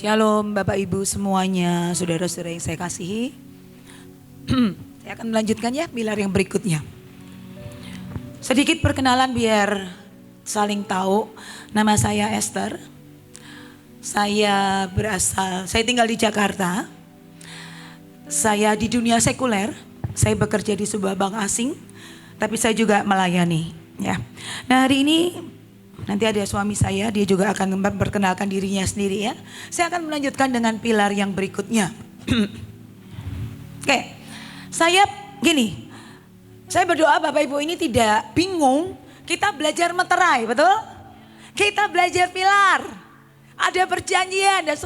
Shalom Bapak Ibu semuanya, saudara-saudara yang saya kasihi. Saya akan melanjutkan ya pilar yang berikutnya. Sedikit perkenalan biar saling tahu. Nama saya Esther. Saya tinggal di Jakarta. Saya di dunia sekuler. Saya bekerja di sebuah bank asing, tapi saya juga melayani ya. Nah, hari ini nanti ada suami saya, dia juga akan memperkenalkan dirinya sendiri ya. Saya akan melanjutkan dengan pilar yang berikutnya. Oke, saya berdoa Bapak Ibu ini tidak bingung, kita belajar meterai, betul? Kita belajar pilar, ada perjanjian, dan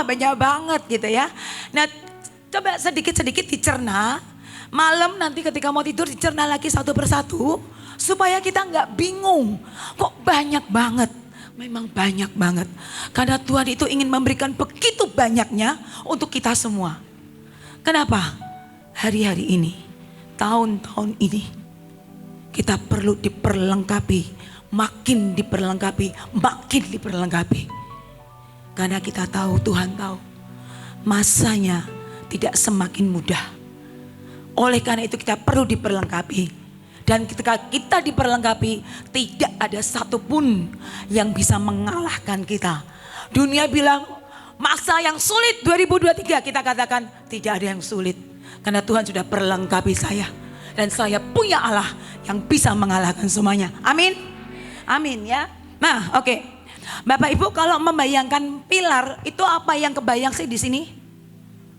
banyak banget gitu ya. Nah, coba sedikit-sedikit dicerna, malam nanti ketika mau tidur dicerna lagi satu persatu. Supaya kita nggak bingung, kok banyak banget. Memang banyak banget. Karena Tuhan itu ingin memberikan begitu banyaknya untuk kita semua. Kenapa? Hari-hari ini, tahun-tahun ini, kita perlu diperlengkapi. Makin diperlengkapi. Karena kita tahu, Tuhan tahu, masanya tidak semakin mudah. Oleh karena itu kita perlu diperlengkapi. Dan ketika kita diperlengkapi, tidak ada satupun yang bisa mengalahkan kita. Dunia bilang masa yang sulit 2023, kita katakan tidak ada yang sulit. Karena Tuhan sudah perlengkapi saya. Dan saya punya Allah yang bisa mengalahkan semuanya. Amin. Amin ya. Nah, oke. Bapak Ibu kalau membayangkan pilar, itu apa yang kebayang sih di sini?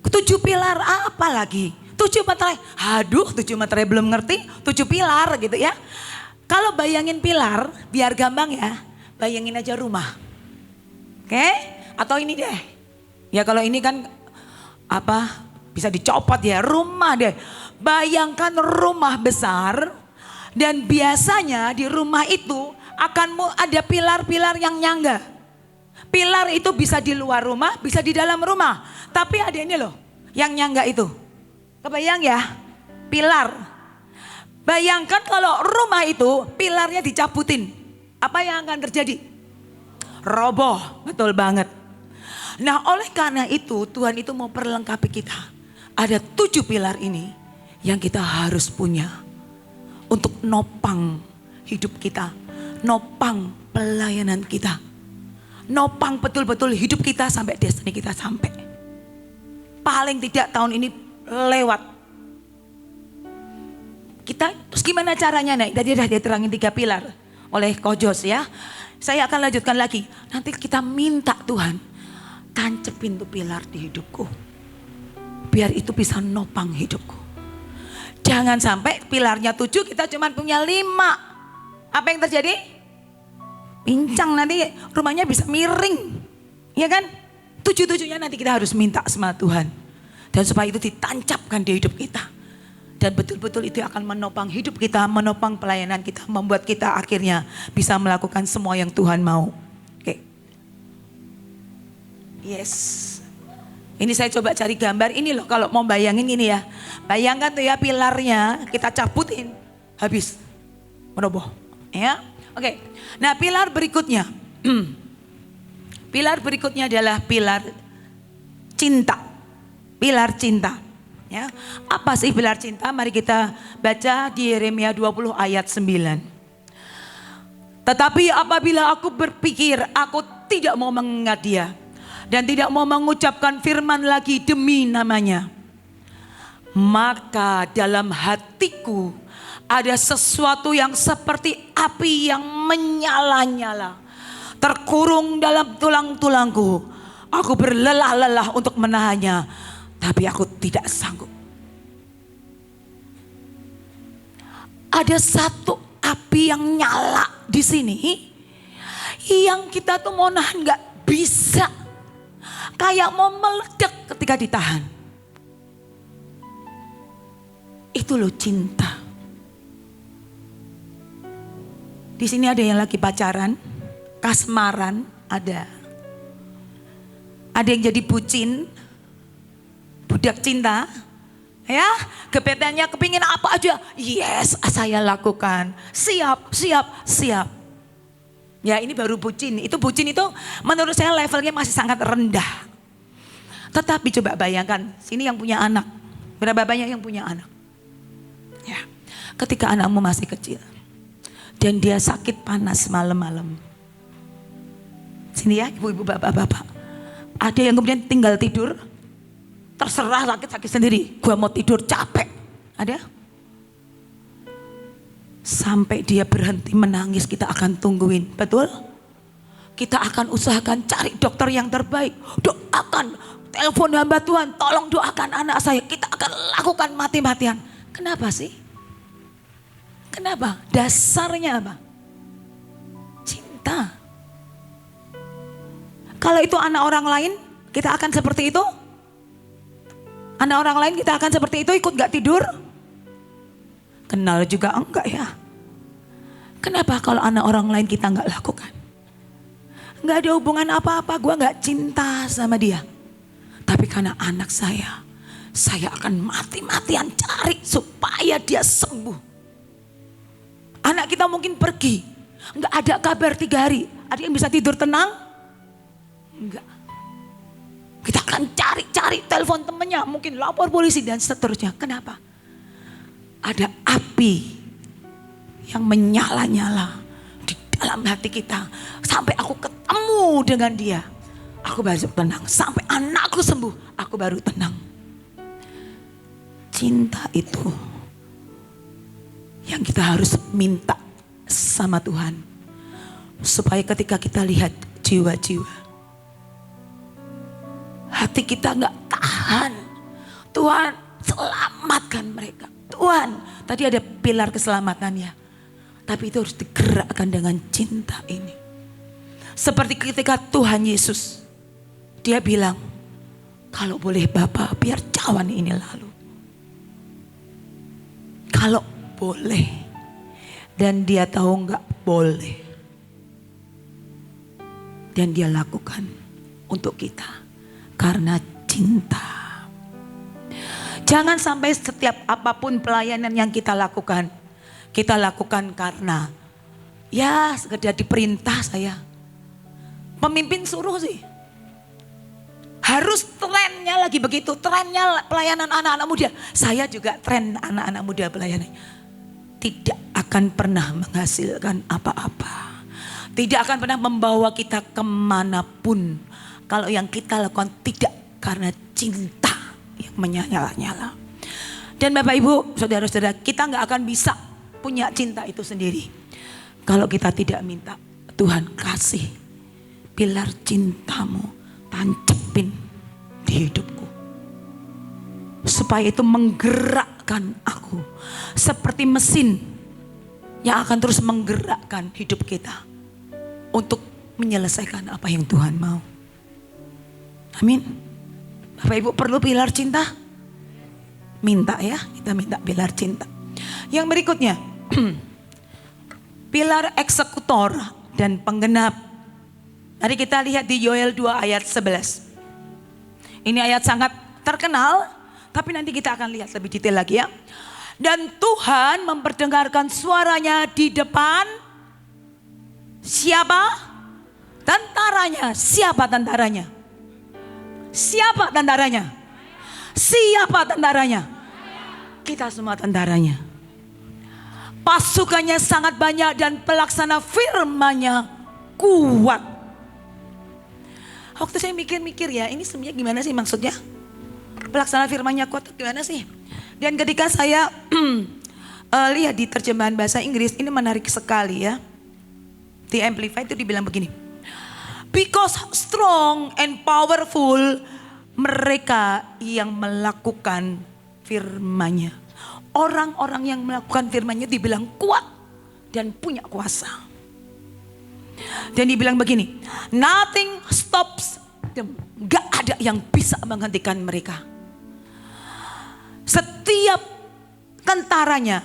7 pilar apa lagi? 7 materai, 7 materai belum ngerti, 7 pilar gitu ya. Kalau bayangin pilar, biar gampang ya, bayangin aja rumah. Oke? Atau ini deh. Ya kalau ini kan bisa dicopot ya, rumah deh. Bayangkan rumah besar dan biasanya di rumah itu akan ada pilar-pilar yang nyangga. Pilar itu bisa di luar rumah, bisa di dalam rumah. Tapi ada ini loh, yang nyangga itu. Kebayang ya, pilar. Bayangkan kalau rumah itu pilarnya dicabutin. Apa yang akan terjadi? Roboh, betul banget. Nah oleh karena itu Tuhan itu mau perlengkapi kita. Ada 7 pilar ini yang kita harus punya. Untuk nopang hidup kita. Nopang pelayanan kita. Nopang betul-betul hidup kita sampai destiny kita sampai. Paling tidak tahun ini lewat. Kita terus gimana caranya naik? Tadi udah diterangin 3 pilar oleh Kojos ya. Saya akan lanjutkan lagi. Nanti kita minta Tuhan tancepin tuh pilar di hidupku. Biar itu bisa nopang hidupku. Jangan sampai pilarnya 7 kita cuma punya 5. Apa yang terjadi? Pincang, nanti rumahnya bisa miring. Ya kan? 7-7-nya nanti kita harus minta sama Tuhan. Dan supaya itu ditancapkan di hidup kita. Dan betul-betul itu akan menopang hidup kita, menopang pelayanan kita. Membuat kita akhirnya bisa melakukan semua yang Tuhan mau. Oke. Yes. Ini saya coba cari gambar. Ini loh kalau mau bayangin ini ya. Bayangkan tuh ya pilarnya kita cabutin. Habis. Meroboh. Ya. Oke. Nah pilar berikutnya. Pilar berikutnya adalah pilar cinta. Pilar cinta. Ya. Apa sih pilar cinta? Mari kita baca di Yeremia 20 ayat 9. Tetapi apabila aku berpikir aku tidak mau mengingat dia. Dan tidak mau mengucapkan firman lagi demi namanya. Maka dalam hatiku ada sesuatu yang seperti api yang menyala-nyala. Terkurung dalam tulang-tulangku. Aku berlelah-lelah untuk menahannya. Tapi aku tidak sanggup. Ada satu api yang nyala di sini. Yang kita tuh mau nahan gak bisa. Kayak mau meledak ketika ditahan. Itu loh cinta. Di sini ada yang lagi pacaran, kasmaran, ada. Ada yang jadi bucin, budak cinta, ya, gebetannya kepingin apa aja, yes saya lakukan, siap. Ya ini baru bucin. Bucin itu menurut saya levelnya masih sangat rendah. Tetapi coba bayangkan, sini yang punya anak. Berapa banyak yang punya anak? Ya, ketika anakmu masih kecil. Dan dia sakit panas malam-malam. Sini ya ibu-ibu, bapak-bapak. Ada yang kemudian tinggal tidur. Terserah sakit-sakit sendiri. Gua mau tidur capek. Ada? Sampai dia berhenti menangis kita akan tungguin. Betul? Kita akan usahakan cari dokter yang terbaik. Doakan, telepon hamba Tuhan, tolong doakan anak saya. Kita akan lakukan mati-matian. Kenapa sih? Kenapa? Dasarnya apa? Cinta. Kalau itu anak orang lain, kita akan seperti itu? Anak orang lain kita akan seperti itu, ikut gak tidur? Kenal juga enggak ya? Kenapa kalau anak orang lain kita enggak lakukan? Enggak ada hubungan apa-apa, gue enggak cinta sama dia. Tapi karena anak saya akan mati-matian cari supaya dia sembuh. Anak kita mungkin pergi, enggak ada kabar 3 hari. Ada yang bisa tidur tenang? Enggak. Kita akan cari telepon temannya, mungkin lapor polisi dan seterusnya. Kenapa? Ada api yang menyala-nyala di dalam hati kita. Sampai aku ketemu dengan dia, aku baru tenang. Sampai anakku sembuh, aku baru tenang. Cinta itu yang kita harus minta sama Tuhan. Supaya ketika kita lihat jiwa-jiwa, hati kita gak tahan. Tuhan, selamatkan mereka. Tuhan, tadi ada pilar keselamatannya. Tapi itu harus digerakkan dengan cinta ini. Seperti ketika Tuhan Yesus, dia bilang, kalau boleh Bapa, biar cawan ini lalu. Kalau boleh. Dan dia tahu gak boleh. Dan dia lakukan untuk kita. Karena cinta. Jangan sampai setiap apapun pelayanan yang kita lakukan karena ya sekedar diperintah saya. Pemimpin suruh sih. Harus trennya lagi begitu, trennya pelayanan anak-anak muda. Saya juga tren anak-anak muda pelayanan. Tidak akan pernah menghasilkan apa-apa. Tidak akan pernah membawa kita kemanapun. Kalau yang kita lakukan tidak karena cinta yang menyala-nyala. Dan Bapak Ibu, saudara-saudara, kita gak akan bisa punya cinta itu sendiri. Kalau kita tidak minta, Tuhan kasih pilar cintamu, tancepin di hidupku. Supaya itu menggerakkan aku. Seperti mesin yang akan terus menggerakkan hidup kita. Untuk menyelesaikan apa yang Tuhan mau. Amin. Bapak Ibu perlu pilar cinta? Minta ya, kita minta pilar cinta. Yang berikutnya, pilar eksekutor dan penggenap. Mari kita lihat di Yoel 2 ayat 11. Ini ayat sangat terkenal, tapi nanti kita akan lihat lebih detail lagi ya. Dan Tuhan memperdengarkan suaranya di depan siapa? Tentaranya. Siapa tentaranya? Siapa tentaranya? Siapa tentaranya? Kita semua tentaranya. Pasukannya sangat banyak dan pelaksana firman-Nya kuat. Waktu saya mikir-mikir ya, ini sebenarnya gimana sih maksudnya? Pelaksana firman-Nya kuat gimana sih? Dan ketika saya lihat di terjemahan bahasa Inggris, ini menarik sekali ya. Di Amplified itu dibilang begini. Because strong and powerful mereka yang melakukan firman-Nya. Orang-orang yang melakukan firman-Nya dibilang kuat dan punya kuasa. Dan dibilang begini, nothing stops them. Gak ada yang bisa menghentikan mereka. Setiap tentaranya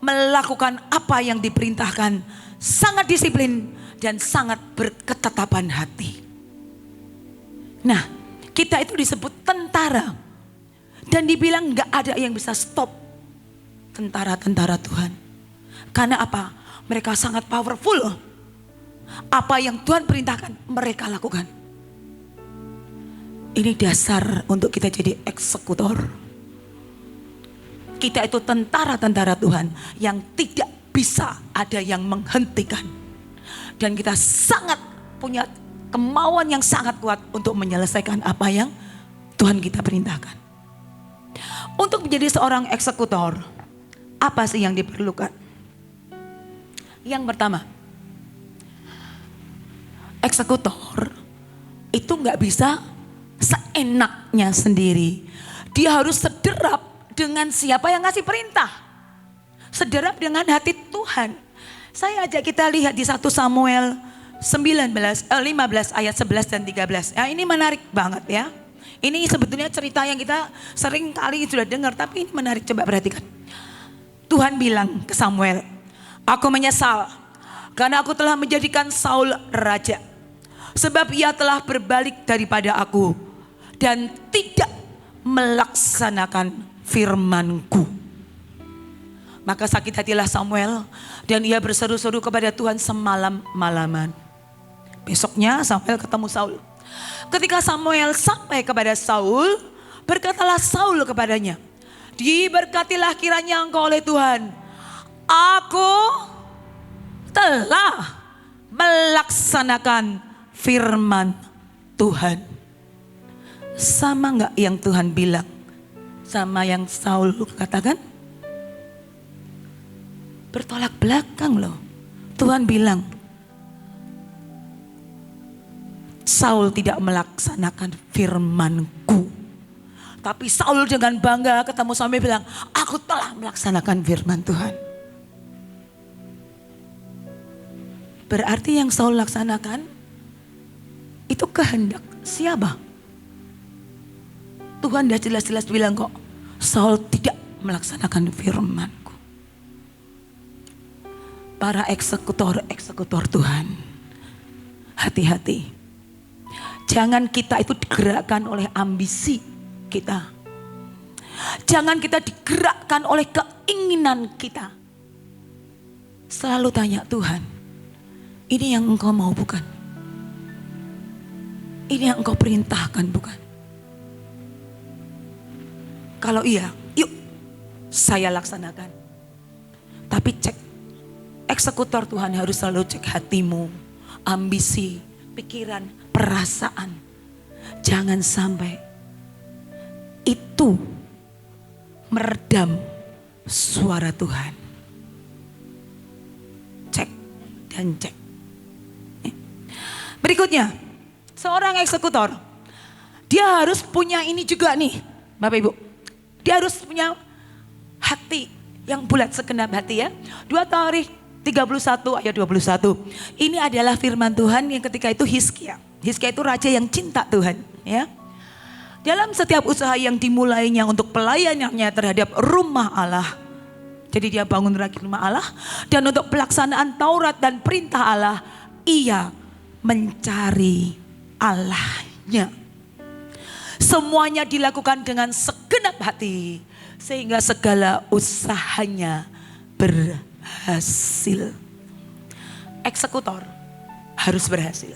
melakukan apa yang diperintahkan, sangat disiplin dan sangat berketetapan hati. Nah, kita itu disebut tentara. Dan dibilang gak ada yang bisa stop tentara-tentara Tuhan. Karena apa? Mereka sangat powerful. Apa yang Tuhan perintahkan mereka lakukan. Ini dasar untuk kita jadi eksekutor. Kita itu tentara-tentara Tuhan yang tidak bisa ada yang menghentikan. Dan kita sangat punya kemauan yang sangat kuat untuk menyelesaikan apa yang Tuhan kita perintahkan. Untuk menjadi seorang eksekutor, apa sih yang diperlukan? Yang pertama, eksekutor itu nggak bisa seenaknya sendiri. Dia harus sederap dengan siapa yang ngasih perintah. Sederap dengan hati Tuhan. Saya ajak kita lihat di 1 Samuel 15 ayat 11 dan 13. Ya, ini menarik banget ya. Ini sebetulnya cerita yang kita sering kali sudah dengar, tapi ini menarik, coba perhatikan. Tuhan bilang ke Samuel, "Aku menyesal karena aku telah menjadikan Saul raja. Sebab ia telah berbalik daripada aku dan tidak melaksanakan firman-Ku." Maka sakit hatilah Samuel dan ia berseru-seru kepada Tuhan semalam-malaman. Besoknya Samuel ketemu Saul. Ketika Samuel sampai kepada Saul, berkatalah Saul kepadanya, "Diberkatilah kiranya engkau oleh Tuhan. Aku telah melaksanakan firman Tuhan." Sama enggak yang Tuhan bilang sama yang Saul katakan? Bertolak belakang loh. Tuhan bilang Saul tidak melaksanakan firman-Ku. Tapi Saul dengan bangga ketemu Samuel bilang, "Aku telah melaksanakan firman Tuhan." Berarti yang Saul laksanakan itu kehendak siapa? Tuhan dah jelas-jelas bilang kok, Saul tidak melaksanakan firman-Ku. Para eksekutor Tuhan, hati-hati. Jangan kita itu digerakkan oleh ambisi kita. Jangan kita digerakkan oleh keinginan kita. Selalu tanya Tuhan, ini yang Engkau mau bukan? Ini yang Engkau perintahkan bukan? Kalau iya, yuk saya laksanakan. Tapi cek, eksekutor Tuhan harus selalu cek hatimu, ambisi, pikiran, perasaan. Jangan sampai itu meredam suara Tuhan. Cek dan cek. Berikutnya, seorang eksekutor, dia harus punya ini juga nih, Bapak Ibu. Dia harus punya hati yang bulat, segenap hati ya. 2 Tawarikh 31 ayat 21. Ini adalah firman Tuhan yang ketika itu Hizkia. Hizkia itu raja yang cinta Tuhan ya. Dalam setiap usaha yang dimulainya untuk pelayanannya terhadap rumah Allah. Jadi dia bangun lagi rumah Allah. Dan untuk pelaksanaan Taurat dan perintah Allah, ia mencari Allahnya. Semuanya dilakukan dengan segenap hati. Sehingga segala usahanya berhasil. Eksekutor harus berhasil.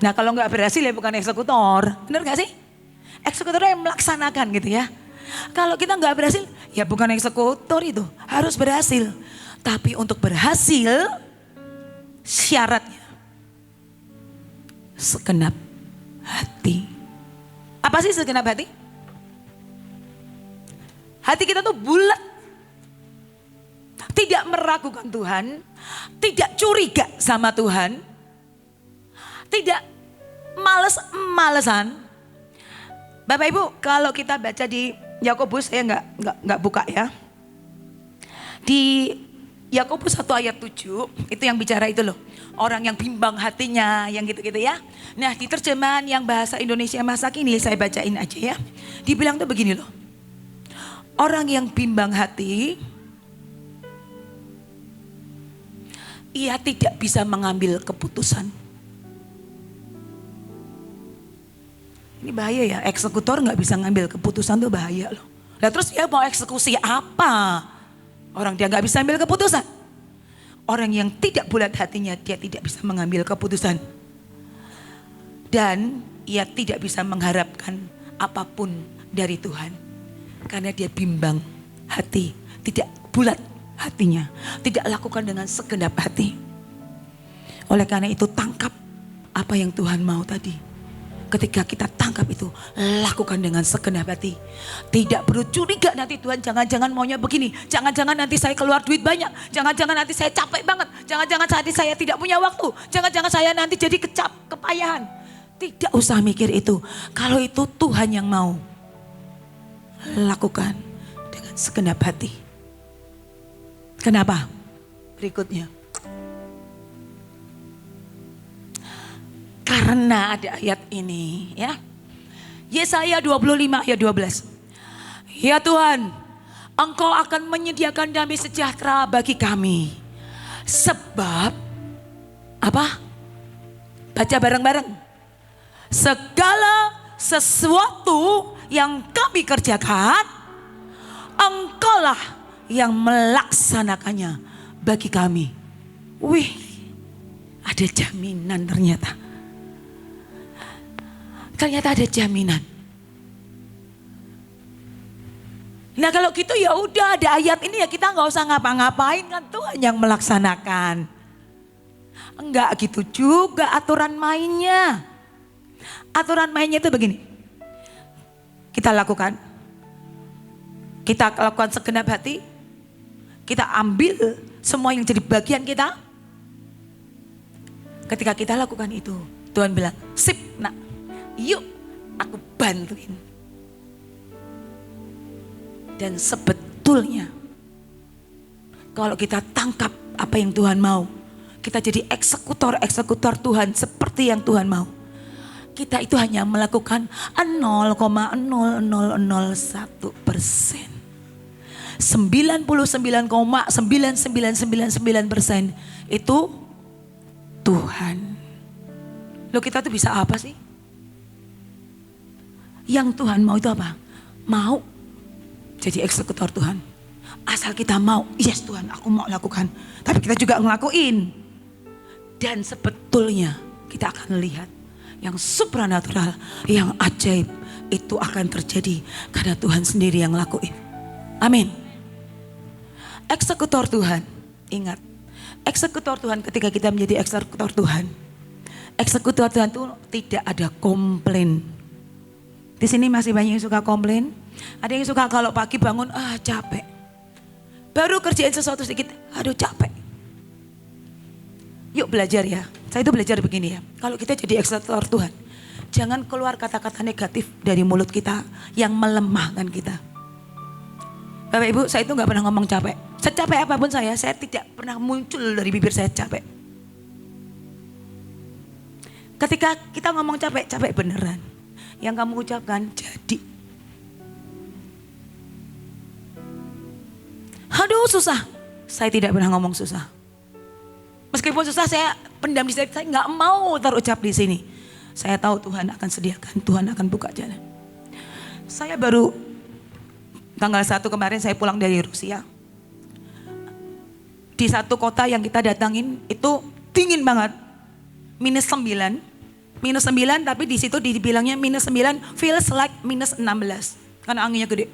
Nah kalau nggak berhasil ya bukan eksekutor, benar nggak sih? Eksekutor yang melaksanakan gitu ya. Kalau kita nggak berhasil, ya bukan eksekutor itu, harus berhasil. Tapi untuk berhasil, syaratnya segenap hati. Apa sih segenap hati? Hati kita tuh bulat, tidak meragukan Tuhan, tidak curiga sama Tuhan, tidak males-malesan. Bapak Ibu, kalau kita baca di Yakobus, saya nggak buka ya. Di Yakobus 1 ayat 7, itu yang bicara itu loh. Orang yang bimbang hatinya, yang gitu-gitu ya. Nah di terjemahan yang bahasa Indonesia masa kini, saya bacain aja ya. Dibilang tuh begini loh. Orang yang bimbang hati, ia tidak bisa mengambil keputusan. Ini bahaya ya, eksekutor nggak bisa ngambil keputusan tuh bahaya loh. Nah terus dia mau eksekusi apa? Orang dia nggak bisa ambil keputusan. Orang yang tidak bulat hatinya, dia tidak bisa mengambil keputusan. Dan ia tidak bisa mengharapkan apapun dari Tuhan. Karena dia bimbang hati, tidak bulat hatinya, tidak lakukan dengan segenap hati. Oleh karena itu tangkap apa yang Tuhan mau tadi. Ketika kita tangkap itu, lakukan dengan segenap hati. Tidak perlu curiga nanti Tuhan jangan-jangan maunya begini. Jangan-jangan nanti saya keluar duit banyak. Jangan-jangan nanti saya capek banget. Jangan-jangan nanti saya tidak punya waktu. Jangan-jangan saya nanti jadi kepayahan. Tidak usah mikir itu. Kalau itu Tuhan yang mau, lakukan dengan segenap hati. Kenapa? Berikutnya. Karena ada ayat ini ya. Yesaya 25 ayat 12. Ya Tuhan, Engkau akan menyediakan damai sejahtera bagi kami. Sebab apa? Baca bareng-bareng. Segala sesuatu yang kami kerjakan, Engkaulah yang melaksanakannya bagi kami. Wih, ada jaminan ternyata. Ternyata ada jaminan. Nah kalau gitu ya udah ada ayat ini ya kita nggak usah ngapa-ngapain, kan Tuhan yang melaksanakan. Enggak gitu juga aturan mainnya. Aturan mainnya itu begini. Kita lakukan segenap hati. Kita ambil semua yang jadi bagian kita. Ketika kita lakukan itu, Tuhan bilang, sip nak. Yuk aku bantuin. Dan sebetulnya kalau kita tangkap apa yang Tuhan mau, kita jadi eksekutor Tuhan seperti yang Tuhan mau. Kita itu hanya melakukan 0,00001%. 99,9999% itu Tuhan. Loh kita tuh bisa apa sih? Yang Tuhan mau itu apa? Mau jadi eksekutor Tuhan. Asal kita mau, yes Tuhan aku mau lakukan. Tapi kita juga ngelakuin. Dan sebetulnya kita akan lihat yang supranatural, yang ajaib itu akan terjadi. Karena Tuhan sendiri yang lakuin. Amin. Eksekutor Tuhan, ingat. Eksekutor Tuhan ketika kita menjadi eksekutor Tuhan. Eksekutor Tuhan itu tidak ada komplain. Di sini masih banyak yang suka komplain. Ada yang suka kalau pagi bangun, capek. Baru kerjain sesuatu sedikit, aduh capek. Yuk belajar ya. Saya itu belajar begini ya. Kalau kita jadi eksekutor Tuhan, jangan keluar kata-kata negatif dari mulut kita yang melemahkan kita. Bapak Ibu, saya itu gak pernah ngomong capek. Secapek apapun saya tidak pernah muncul dari bibir saya capek. Ketika kita ngomong capek beneran. Yang kamu ucapkan jadi. Aduh susah. Saya tidak pernah ngomong susah. Meskipun susah saya pendam di saya nggak mau terucap di sini. Saya tahu Tuhan akan sediakan, Tuhan akan buka jalan. Saya baru tanggal 1 kemarin saya pulang dari Rusia. Di satu kota yang kita datangin itu dingin banget. -9. -9 tapi di situ dibilangnya -9 feels like -16 karena anginnya gede.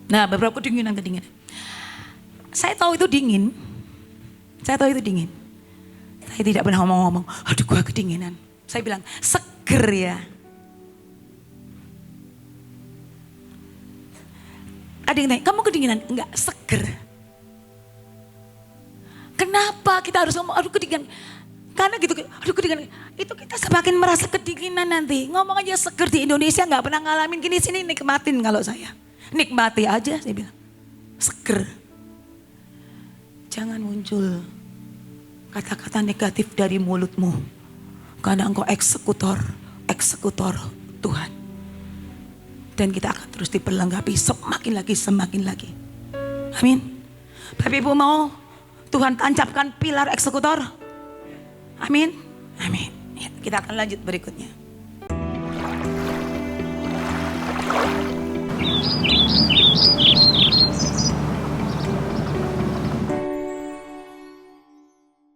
Nah beberapa kedinginan. Saya tahu itu dingin. Saya tidak pernah ngomong-ngomong, aduh gua kedinginan. Saya bilang seger ya. Ada yang tanya, kamu kedinginan? Enggak, seger. Kenapa kita harus ngomong aduh kedinginan? Karena gitu, aduh kedinginan, itu kita semakin merasa kedinginan nanti. Ngomong aja seger di Indonesia gak pernah ngalamin gini, sini nikmatin kalau saya. Nikmati aja saya bilang, seger. Jangan muncul kata-kata negatif dari mulutmu. Karena engkau eksekutor Tuhan. Dan kita akan terus diperlengkapi semakin lagi. Amin. Bapak Ibu mau Tuhan tancapkan pilar eksekutor? Amin. Ya, kita akan lanjut berikutnya.